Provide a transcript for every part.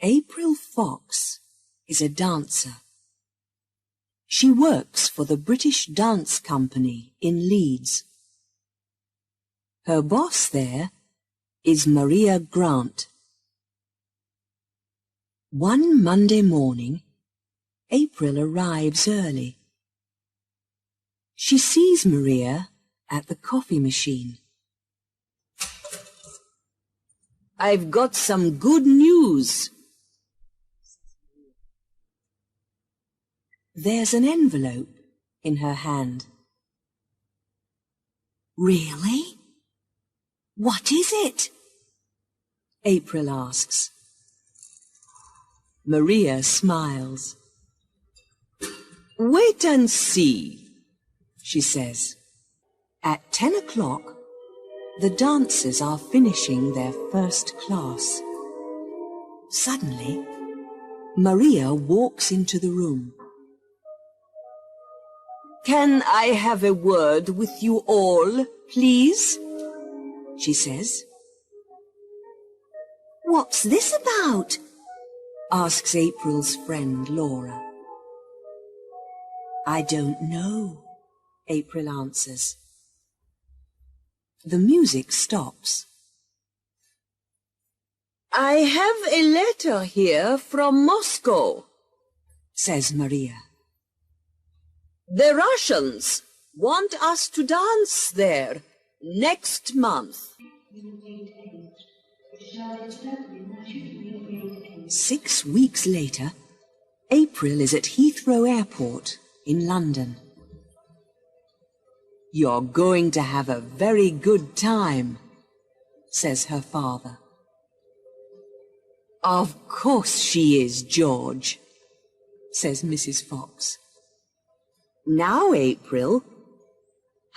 Apirl Fox is a dancer. She works for the British Dance Company in Leeds. Her boss there is Maria Grant. One Monday morning, Apirl arrives early. She sees Maria at the coffee machine. "I've got some good news." There's an envelope in her hand. "Really? What is it?" Apirl asks. Maria smiles. "Wait and see," she says. At 10 o'clock, the dancers are finishing their first class. Suddenly, Maria walks into the room. "Can I have a word with you all, please?" she says. "What's this about?" asks April's friend Laura. "I don't know," Apirl answers. The music stops. "I have a letter here from Moscow," says Maria. "The Russians want us to dance there next month." 6 weeks later, Apirl is at Heathrow Airport in London. "You're going to have a very good time," says her father. "Of course she is, George," says Mrs. Fox. "Now, Apirl,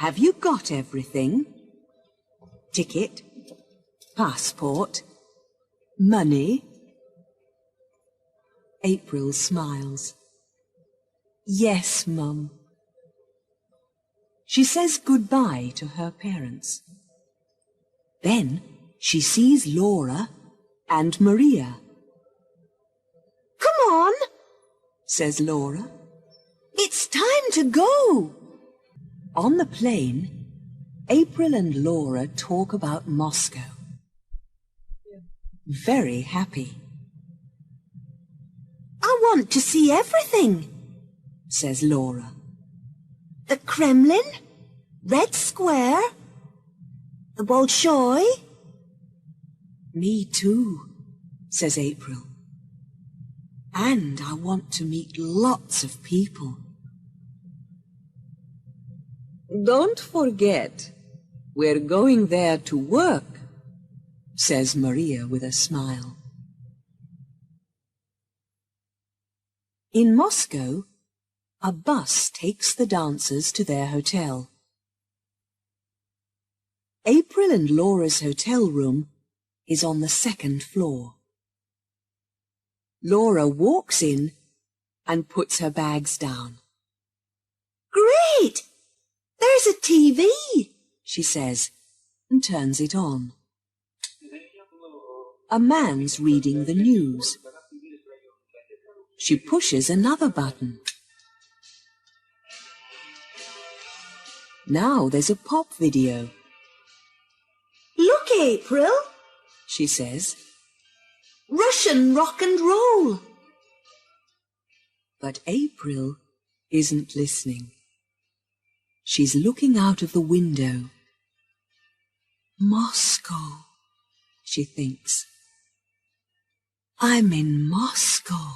have you got everything? Ticket, passport, money?" Apirl smiles. "Yes, Mum." She says goodbye to her parents. Then she sees Laura and Maria. "Come on," says Laura. "It's time to go." On the plane, Apirl and Laura talk about Moscow. Very happy. "I want to see everything," says Laura. "The Kremlin, Red Square, the Bolshoi." "Me too," says Apirl. "And I want to meet lots of people." "Don't forget, we're going there to work," says Maria with a smile. In Moscow, a bus takes the dancers to their hotel. Apirl and Laura's hotel room is on the 2nd floor. Laura walks in and puts her bags down. "Great! There's a TV," she says, and turns it on. A man's reading the news. She pushes another button. Now there's a pop video. "Look, Apirl," she says. "Russian rock and roll." But Apirl isn't listening. She's looking out of the window. "Moscow," she thinks. "I'm in Moscow."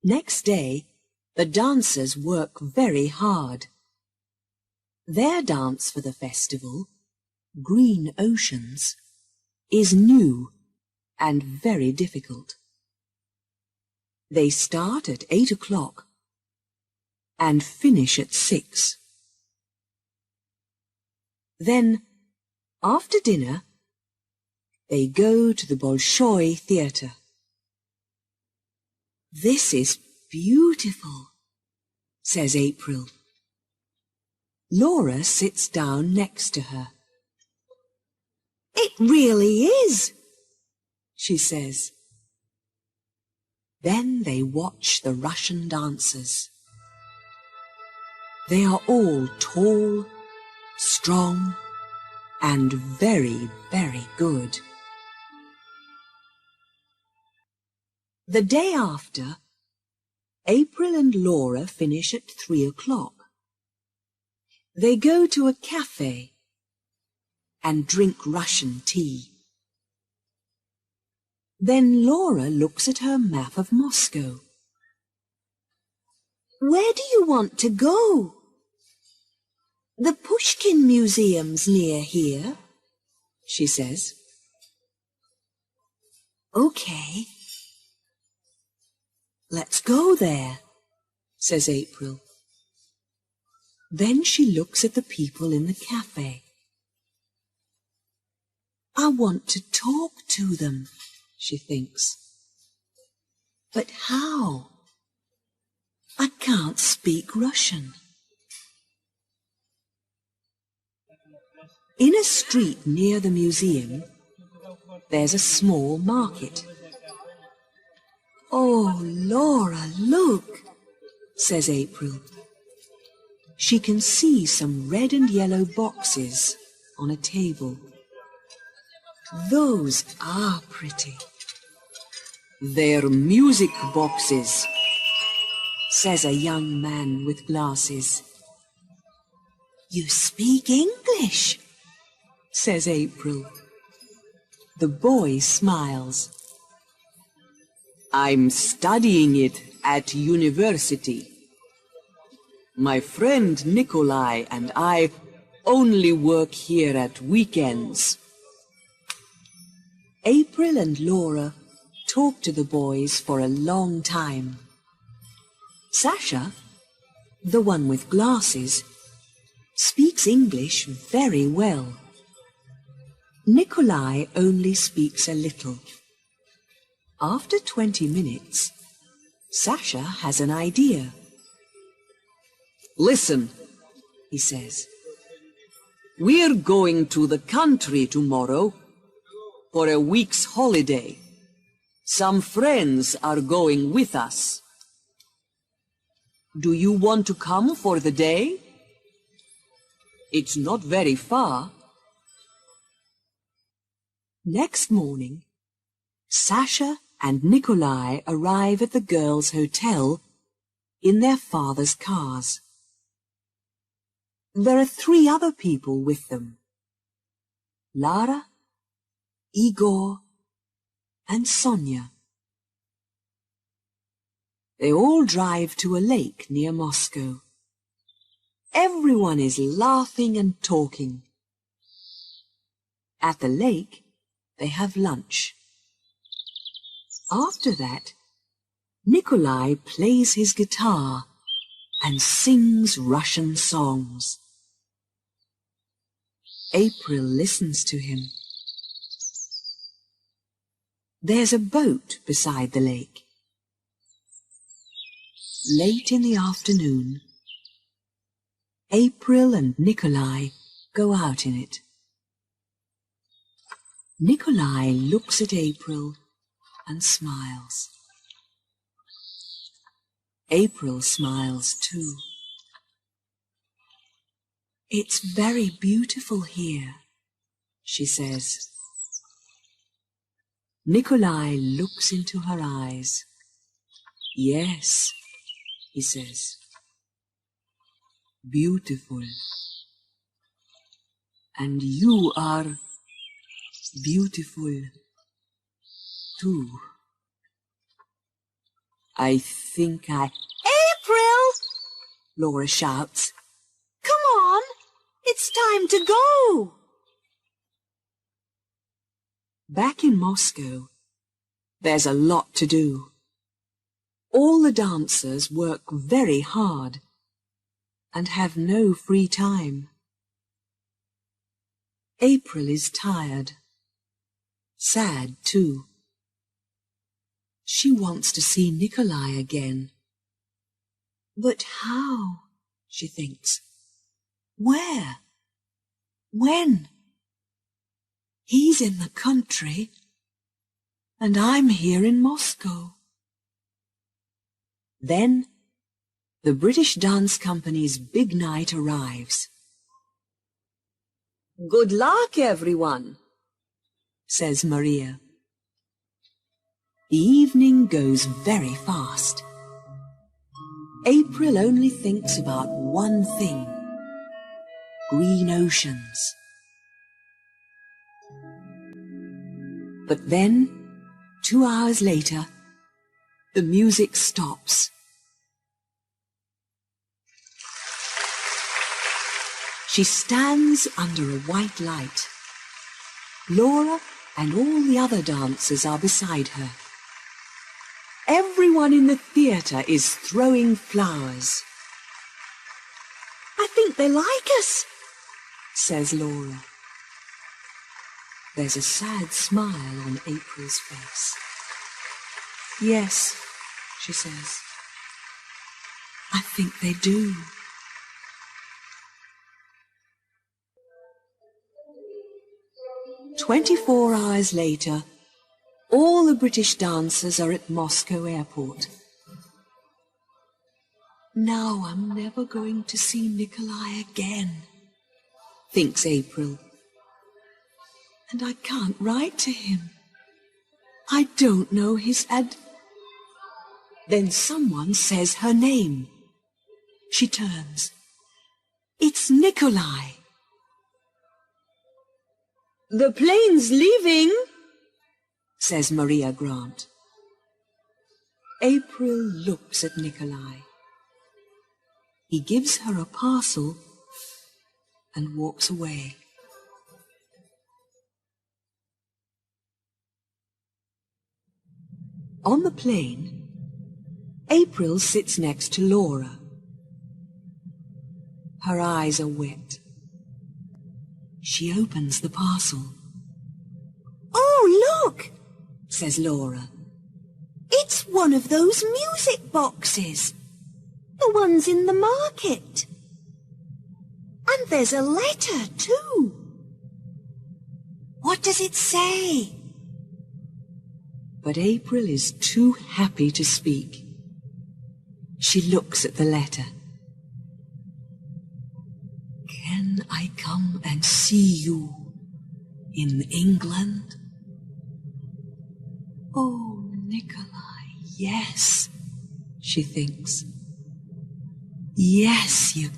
Next day, the dancers work very hard. Their dance for the festival, Green Oceans, is new and very difficult. They start at 8 o'clock and finish at 6. Then, after dinner, they go to the Bolshoi Theatre. "This is beautiful," says Apirl. Laura sits down next to her. "It really is," she says. Then they watch the Russian dancers. They are all tall, strong, and very, very good. The day after, Apirl and Laura finish at 3 o'clock. They go to a cafe and drink Russian tea. Then Laura looks at her map of Moscow. Where do you want to go? The Pushkin Museum's near here, she says. Okay. Let's go there, says Apirl. Then she looks at the people in the cafe. I want to talk to them, she thinks. But how? I can't speak Russian. In a street near the museum, there's a small market. Oh, Laura, look, says Apirl. She can see some red and yellow boxes on a table. Those are pretty. They're music boxes, says a young man with glasses. You speak English, says Apirl. The boy smiles. I'm studying it at university. My friend Nikolai and I only work here at weekends. Apirl and Laura talk to the boys for a long time. Sasha, the one with glasses, speaks English very well. Nikolai only speaks a little. After 20 minutes, Sasha has an idea. Listen, he says. We're going to the country tomorrow for a week's holiday. Some friends are going with us. Do you want to come for the day? It's not very far. Next morning, Sasha and Nikolai arrive at the girls' hotel in their father's cars. There are 3 other people with them: Lara, Igor, and Sonia. They all drive to a lake near Moscow. Everyone is laughing and talking. At the lake, they have lunch. After that, Nikolai plays his guitar and sings Russian songs. Apirl listens to him. There's a boat beside the lake. Late in the afternoon, Apirl and Nikolai go out in it. Nikolai looks at Apirl and smiles. Apirl smiles too. It's very beautiful here, she says. Nikolai looks into her eyes. Yes, he says. Beautiful. And you are beautiful too. I think Apirl! Laura shouts. Come on! It's time to go! Back in Moscow, there's a lot to do. All the dancers work very hard and have no free time. Apirl is tired, sad too. She wants to see Nikolai again. But how? She thinks. Where? When? He's in the country, and I'm here in Moscow. Then the British Dance Company's big night arrives. "Good luck, everyone," says Maria. The evening goes very fast. April only thinks about one thing: green oceans. But then, 2 hours later, the music stops. She stands under a white light. Laura and all the other dancers are beside her. Everyone in the theatre is throwing flowers. "I think they like us," says Laura. There's a sad smile on April's face. "Yes," she says, "I think they do." "24 hours later, all the British dancers are at Moscow airport. Now I'm never going to see Nikolai again, thinks April. And I can't write to him. I don't know his Then someone says her name. She turns. It's Nikolai. "The plane's leaving," says Maria Grant. April looks at Nikolai. He gives her a parcel and walks away. On the plane, April sits next to Laura. Her eyes are wet. She opens the parcel. "Oh, look," says Laura. "It's one of those music boxes. The ones in the market. And there's a letter, too. What does it say?" But April is too happy to speak. She looks at the letter. "Can I come and see you in England?" "Oh, Nikolai, yes," she thinks. "Yes, you